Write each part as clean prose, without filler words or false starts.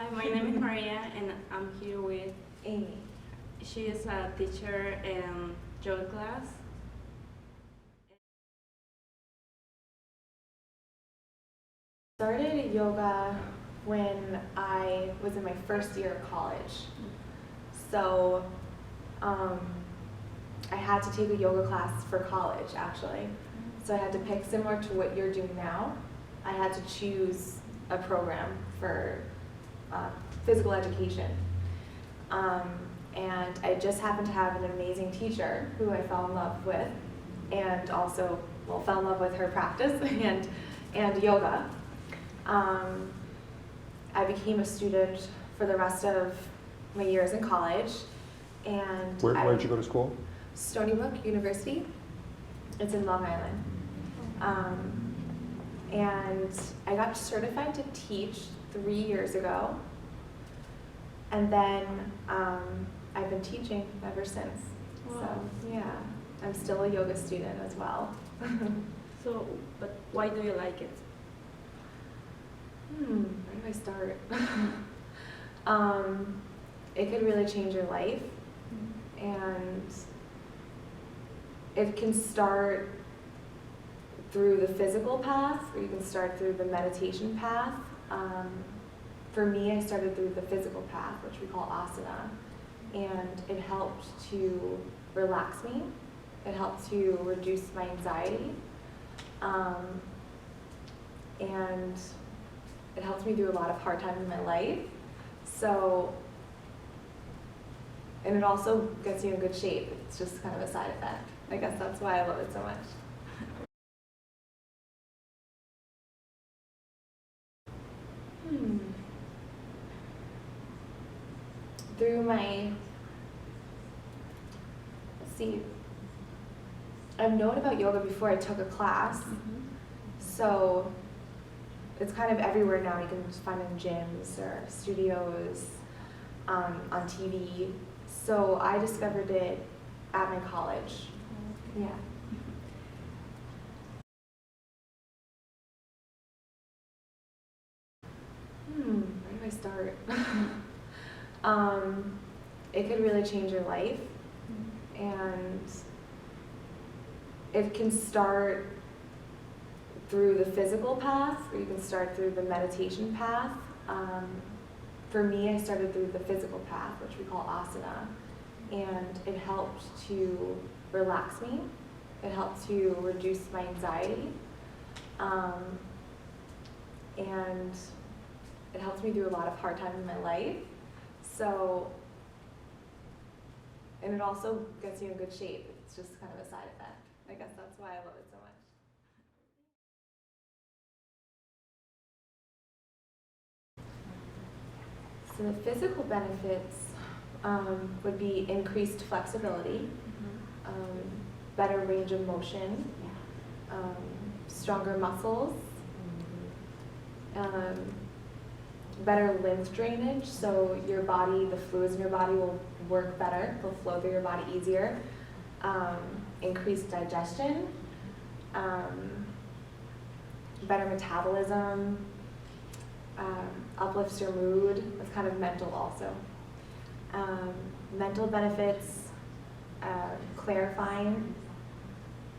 Hi, my name is Maria, and I'm here with Amy. She is a teacher in yoga class. Started yoga when I was in my first year of college. So I had to take a yoga class for college, actually. So I had to pick, similar to what you're doing now, I had to choose a program for physical education. And I just happened to have an amazing teacher who I fell in love with, and also, well, fell in love with her practice and yoga. I became a student for the rest of my years in college. And Where did you go to school? Stony Brook University. It's in Long Island. And I got certified to teach 3 years ago. And then I've been teaching ever since. Wow. So yeah, I'm still a yoga student as well. But why do you like it? Where do I start? It could really change your life, and it can start through the physical path, or you can start through the meditation path. For me, I started through the physical path, which we call asana, and it helped to relax me. It helped to reduce my anxiety, and it helped me through a lot of hard times in my life. So, and it also gets you in good shape. It's just kind of a side effect. I guess that's why I love it so much. Through my, let's see, I've known about yoga before I took a class. So it's kind of everywhere now. You can just find it in gyms or studios, on TV. So I discovered it at my college. Yeah. Where do I start? It could really change your life, and it can start through the physical path, or you can start through the meditation path. For me, I started through the physical path, which we call asana, and it helped to relax me. It helped to reduce my anxiety, and it helped me through a lot of hard times in my life. So, and it also gets you in good shape. It's just kind of a side effect. I guess that's why I love it so much. So the physical benefits would be increased flexibility, better range of motion, stronger muscles, better lymph drainage, so your body, the fluids in your body will work better, they'll flow through your body easier, increased digestion, better metabolism, uplifts your mood. It's kind of mental also. Mental benefits, clarifying.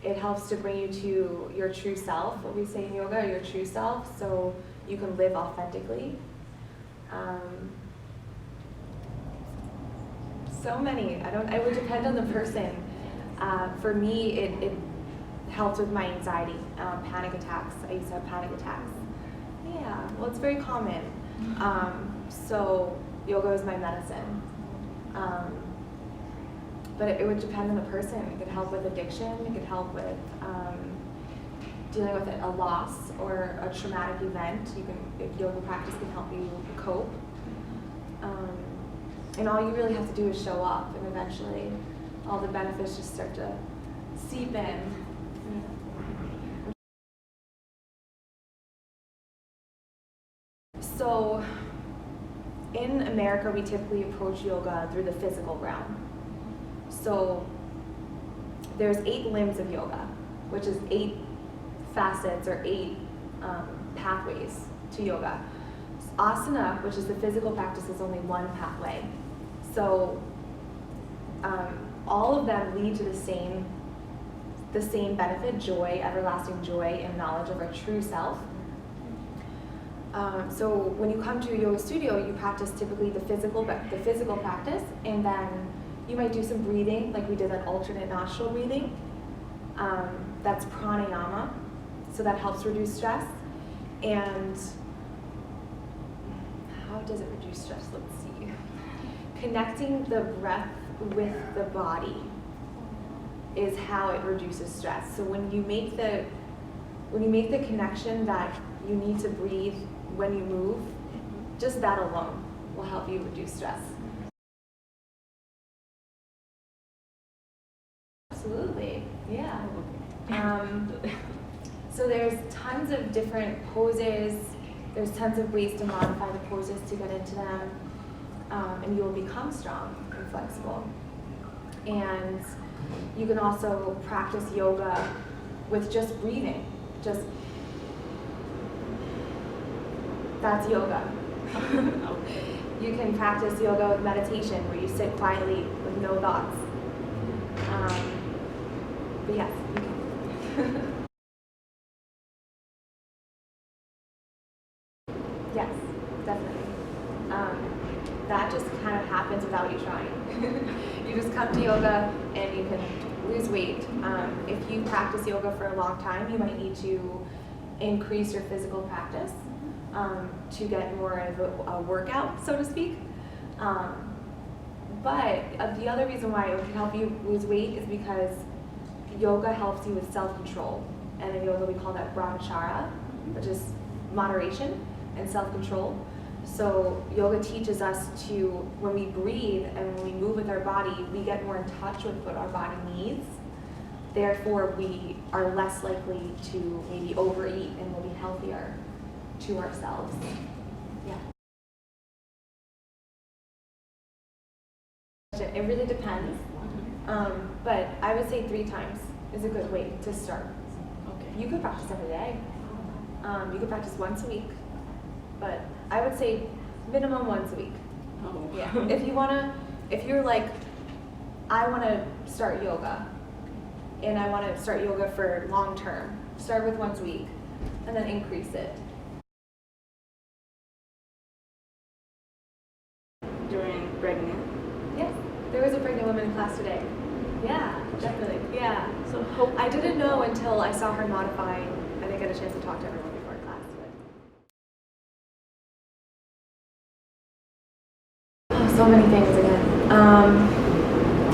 It helps to bring you to your true self, what we say in yoga, your true self, so you can live authentically. So many. It would depend on the person. For me, it helped with my anxiety, panic attacks. I used to have panic attacks. Yeah, well, it's very common. So yoga is my medicine. But it would depend on the person. It could help with addiction. It could help with dealing with a loss or a traumatic event. Yoga practice can help you cope. And all you really have to do is show up, and eventually all the benefits just start to seep in. So in America, we typically approach yoga through the physical realm. So there's 8 limbs of yoga, which is 8 facets or 8 pathways to yoga. asana, which is the physical practice, is only one pathway. So all of them lead to the same benefit: joy, everlasting joy, and knowledge of our true self. So when you come to a yoga studio, you practice typically the physical practice, and then you might do some breathing, like we did that alternate nostril breathing. That's pranayama, so that helps reduce stress. And how does it reduce stress? Let's see. Connecting the breath with the body is how it reduces stress. So when you make the connection that you need to breathe when you move, just that alone will help you reduce stress. Absolutely, yeah. So there's tons of different poses. There's tons of ways to modify the poses to get into them, and you will become strong and flexible. And you can also practice yoga with just breathing. That's yoga. You can practice yoga with meditation, where you sit quietly with no thoughts. But yes, you can. Yes, definitely. That just kind of happens without you trying. You just come to yoga and you can lose weight. If you practice yoga for a long time, you might need to increase your physical practice to get more of a workout, so to speak. But the other reason why it can help you lose weight is because yoga helps you with self-control. And in yoga we call that brahmacharya, which is moderation and self-control. So yoga teaches us to, when we breathe and when we move with our body, we get more in touch with what our body needs. Therefore, we are less likely to maybe overeat and we'll be healthier to ourselves. Yeah. It really depends, but I would say 3 times is a good way to start. Okay. You could practice every day. You could practice once a week, but I would say minimum once a week. Oh. Yeah. If you're like, I want to start yoga, and I want to start yoga for long term, start with once a week, and then increase it. During pregnant. Yes, there was a pregnant woman in class today. Yeah, definitely. Yeah. So hope I didn't know until I saw her modifying. I didn't get a chance to talk to everyone before class. But so many things again.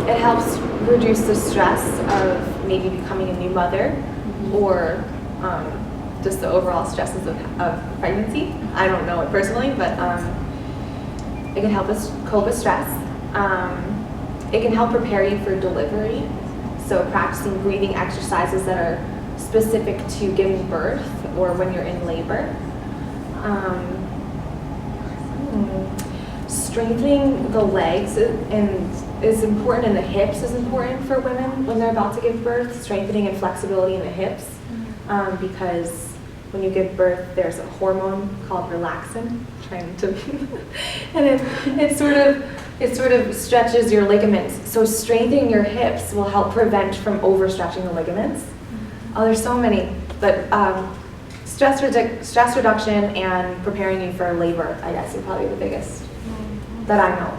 It helps reduce the stress of maybe becoming a new mother, or just the overall stresses of pregnancy. I don't know it personally, but it can help us cope with stress. It can help prepare you for delivery. So practicing breathing exercises that are specific to giving birth or when you're in labor. Strengthening the legs is important, and the hips is important for women when they're about to give birth. Strengthening and flexibility in the hips, because when you give birth, there's a hormone called relaxin, and it sort of stretches your ligaments. So strengthening your hips will help prevent from overstretching the ligaments. Oh, there's so many, but stress reduction and preparing you for labor, I guess, are probably the biggest that I know.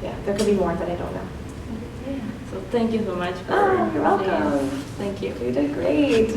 Yeah, there could be more that I don't know. Yeah. So thank you so much for Oh, you're welcome. Thank you. You did great.